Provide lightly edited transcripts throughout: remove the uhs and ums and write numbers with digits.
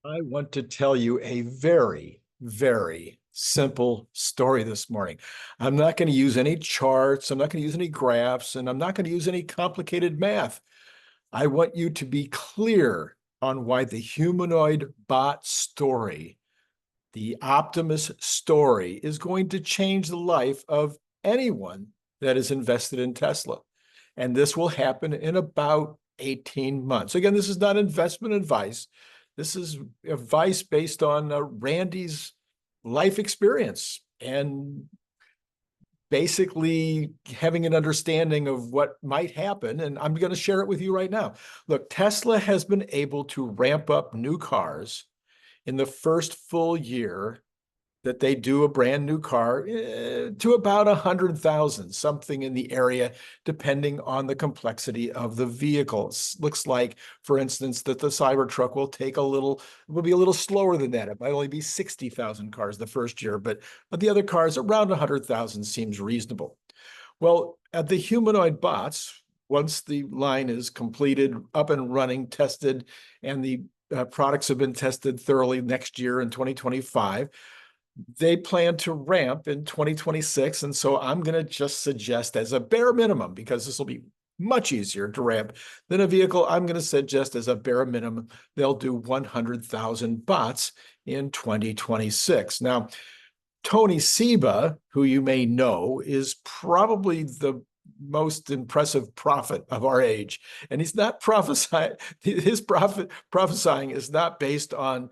I want to tell you a very, very simple story this morning. I'm not going to use any charts. I'm not going to use any graphs, and I'm not going to use any complicated math. I want you to be clear on why the humanoid bot story, the Optimus story, is going to change the life of anyone that is invested in Tesla. And this will happen in about 18 months. Again, this is not investment advice. This is advice based on Randy's life experience and basically having an understanding of what might happen. And I'm going to share it with you right now. Look, Tesla has been able to ramp up new cars in the first full year that they do a brand new car to about 100,000, something in the area, depending on the complexity of the vehicles. Looks like, for instance, that the Cybertruck will be a little slower than that. It might only be 60,000 cars the first year, but the other cars around 100,000 seems reasonable. Well, at the humanoid bots, once the line is completed, up and running, tested, and the products have been tested thoroughly next year in 2025, they plan to ramp in 2026. And so I'm going to just suggest as a bare minimum, because this will be much easier to ramp than a vehicle, I'm going to suggest as a bare minimum, they'll do 100,000 bots in 2026. Now, Tony Seba, who you may know, is probably the most impressive prophet of our age. And he's not prophesying, his prophesying is not based on,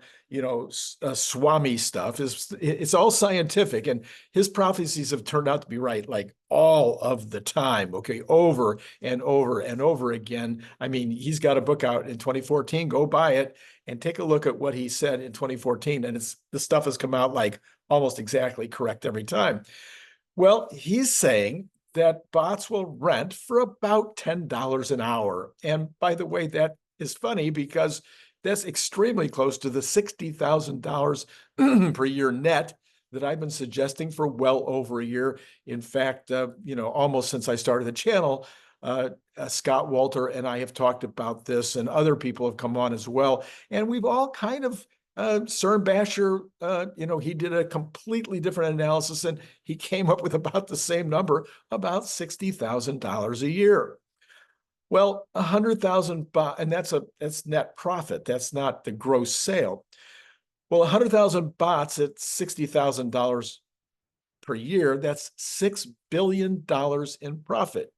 Swami stuff. It's all scientific. And his prophecies have turned out to be right, like all of the time, okay, over and over and over again. I mean, he's got a book out in 2014. Go buy it and take a look at what he said in 2014. And the stuff has come out like almost exactly correct every time. Well, he's saying that bots will rent for about $10 an hour. And by the way, that is funny because that's extremely close to the $60,000 per year net that I've been suggesting for well over a year. In fact, almost since I started the channel, Scott Walter and I have talked about this, and other people have come on as well. And we've all kind of Cern Basher, he did a completely different analysis and he came up with about the same number, about $60,000 a year. Well, 100,000, and that's net profit. That's not the gross sale. Well, 100,000 bots at $60,000 per year, that's $6 billion in profit.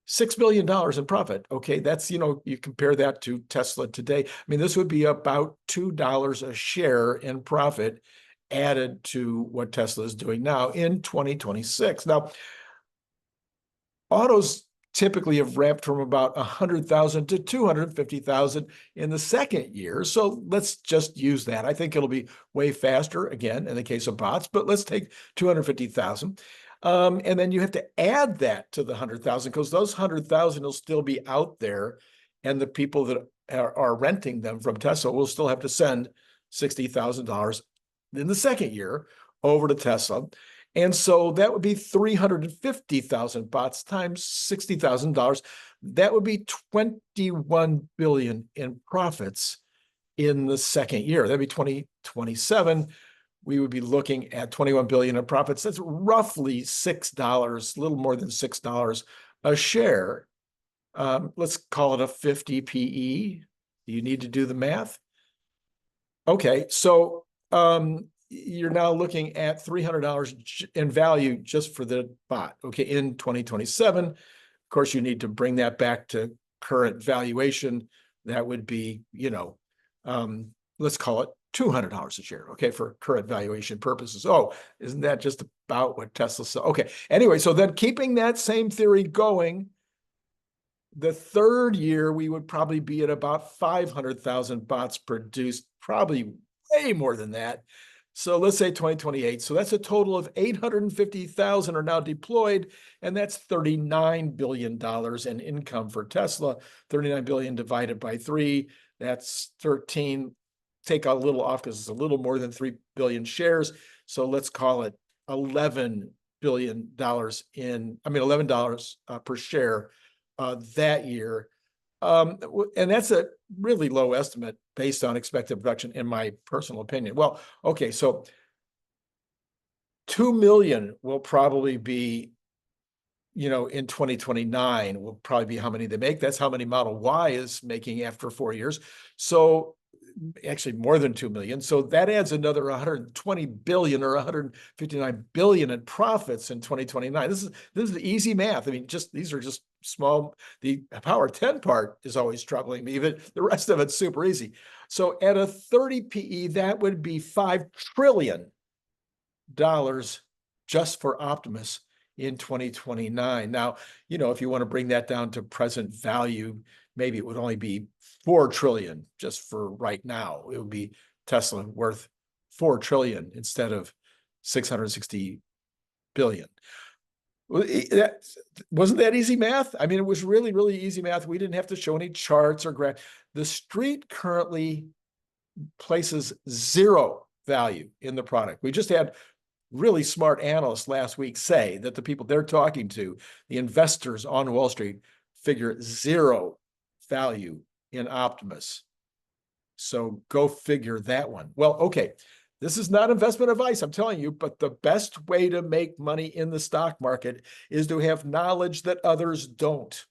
$6 billion in profit. Okay, that's, you compare that to Tesla today. I mean, this would be about $2 a share in profit added to what Tesla is doing now in 2026. Now, autos typically have ramped from about 100,000 to 250,000 in the second year. So let's just use that. I think it'll be way faster, again, in the case of bots, but let's take 250,000. And then you have to add that to the 100,000 because those 100,000 will still be out there, and the people that are renting them from Tesla will still have to send $60,000 in the second year over to Tesla. And so that would be 350,000 bots times $60,000. That would be 21 billion in profits in the second year. That'd be 2027. We would be looking at 21 billion in profits. That's roughly $6, a little more than $6 a share. Let's call it a 50 PE. Do you need to do the math? Okay, so you're now looking at $300 in value just for the bot, okay, in 2027. Of course, you need to bring that back to current valuation. That would be, let's call it $200 a share, okay, for current valuation purposes. Oh, isn't that just about what Tesla said? Okay, anyway, so then keeping that same theory going, the third year, we would probably be at about 500,000 bots produced, probably way more than that. So let's say 2028. So that's a total of 850,000 are now deployed, and that's $39 billion in income for Tesla. 39 billion divided by 3, that's 13. Take a little off because it's a little more than 3 billion shares. So let's call it $11 billion $11 per share that year. And that's a really low estimate based on expected production, in my personal opinion. Well, okay, so 2 million will probably be, in 2029 will probably be how many they make. That's how many Model Y is making after 4 years. So actually more than 2 million. So that adds another 120 billion or 159 billion in profits in 2029. This is the easy math. I mean, these are just small. The power 10 part is always troubling me, but the rest of it's super easy. So at a 30 PE, that would be $5 trillion just for Optimus in 2029. Now, if you want to bring that down to present value, maybe it would only be 4 trillion just for right now. It would be Tesla worth 4 trillion instead of 660 billion. Wasn't that easy math? I mean, it was really, really easy math. We didn't have to show any charts or graphs. The street currently places zero value in the product. We just had really smart analysts last week say that the people they're talking to, the investors on Wall Street, figure zero value in Optimus. So go figure that one. Well, okay, this is not investment advice, I'm telling you, but the best way to make money in the stock market is to have knowledge that others don't.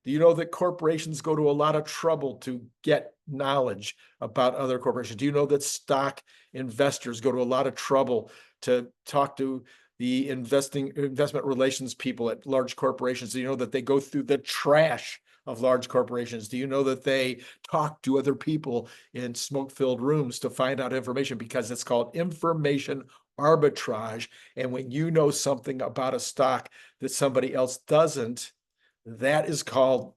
Do you know that corporations go to a lot of trouble to get knowledge about other corporations? Do you know that stock investors go to a lot of trouble to talk to the investment relations people at large corporations? Do you know that they go through the trash of large corporations? Do you know that they talk to other people in smoke-filled rooms to find out information? Because it's called information arbitrage. And when you know something about a stock that somebody else doesn't, that is called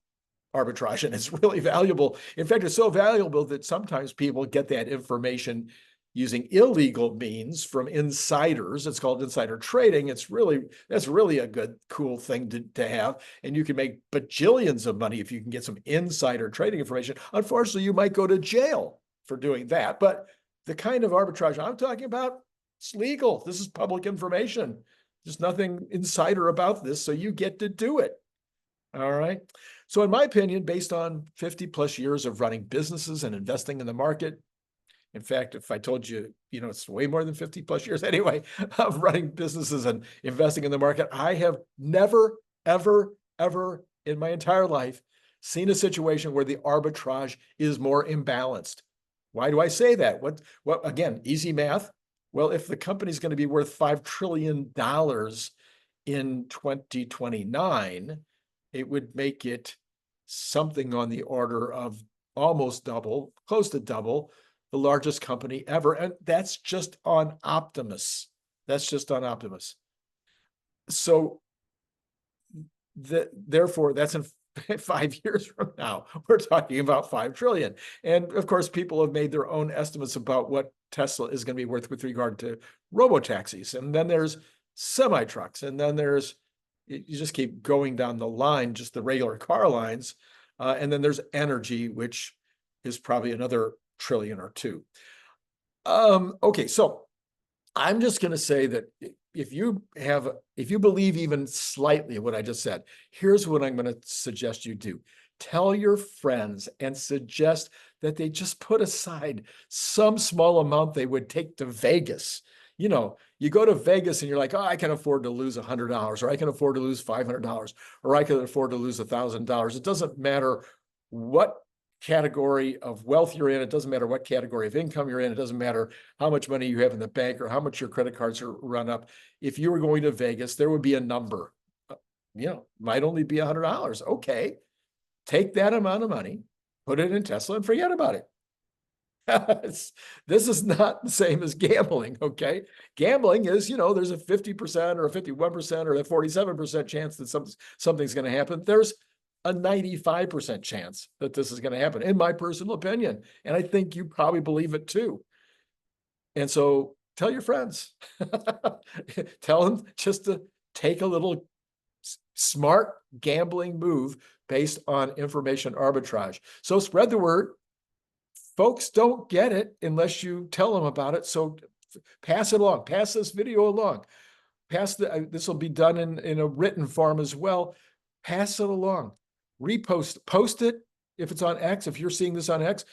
arbitrage, and it's really valuable. In fact, it's so valuable that sometimes people get that information using illegal means from insiders. It's called insider trading. That's really a good, cool thing to have. And you can make bajillions of money if you can get some insider trading information. Unfortunately, you might go to jail for doing that. But the kind of arbitrage I'm talking about, it's legal. This is public information. There's nothing insider about this, so you get to do it. All right. So in my opinion, based on 50 plus years of running businesses and investing in the market, in fact, if I told you, it's way more than 50 plus years anyway of running businesses and investing in the market, I have never, ever, ever in my entire life seen a situation where the arbitrage is more imbalanced. Why do I say that? Well, again, easy math. Well, if the company's going to be worth $5 trillion in 2029, it would make it something on the order of almost double, close to double, the largest company ever. And that's just on Optimus. That's just on Optimus. So therefore, that's in 5 years from now. We're talking about 5 trillion. And of course, people have made their own estimates about what Tesla is going to be worth with regard to robotaxis. And then there's semi-trucks. And then you just keep going down the line, just the regular car lines. And then there's energy, which is probably another trillion or two. Okay, so I'm just going to say that if you believe even slightly what I just said, here's what I'm going to suggest you do. Tell your friends and suggest that they just put aside some small amount they would take to Vegas. You go to Vegas and you're like, oh, I can afford to lose $100, or I can afford to lose $500, or I can afford to lose $1,000. It doesn't matter what category of wealth you're in. It doesn't matter what category of income you're in. It doesn't matter how much money you have in the bank or how much your credit cards are run up. If you were going to Vegas, there would be a number. Might only be $100. Okay, take that amount of money, put it in Tesla, and forget about it. This is not the same as gambling, okay? Gambling is, there's a 50% or a 51% or a 47% chance that something's going to happen. There's a 95% chance that this is going to happen, in my personal opinion. And I think you probably believe it too. And so tell your friends, tell them just to take a little smart gambling move based on information arbitrage. So spread the word. Folks don't get it unless you tell them about it. So pass it along, pass this video along, this will be done in a written form as well. Pass it along. post it. If it's on X, if you're seeing this on X,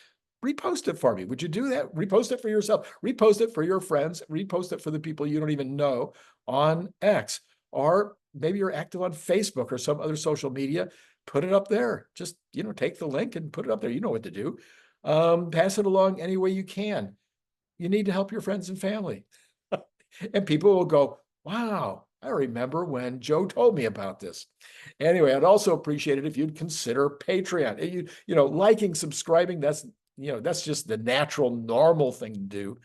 repost it for me. Would you do that? Repost it for yourself, repost it for your friends, repost it for the people you don't even know on X, or maybe you're active on Facebook or some other social media. Put it up there. Just, take the link and put it up there. You know what to do. Pass it along any way you can. You need to help your friends and family. And people will go, wow, I remember when Joe told me about this. Anyway, I'd also appreciate it if you'd consider Patreon. Liking, subscribing, that's just the natural, normal thing to do.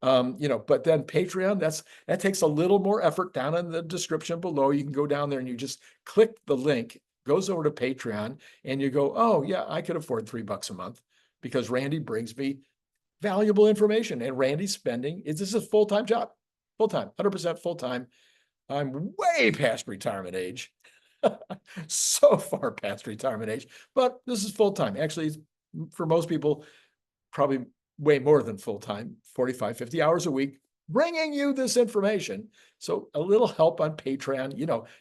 But then Patreon, that takes a little more effort. Down in the description below, you can go down there and you just click the link, goes over to Patreon, and you go, oh yeah, I could afford $3 a month because Randy brings me valuable information, and Randy's spending, this is a full-time job, full-time, 100% full-time. I'm way past retirement age, so far past retirement age, but this is full-time. Actually, for most people, probably way more than full-time, 45, 50 hours a week, bringing you this information. So a little help on Patreon,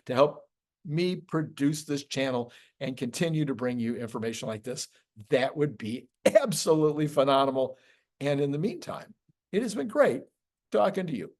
to help me produce this channel and continue to bring you information like this, that would be absolutely phenomenal. And in the meantime, it has been great talking to you.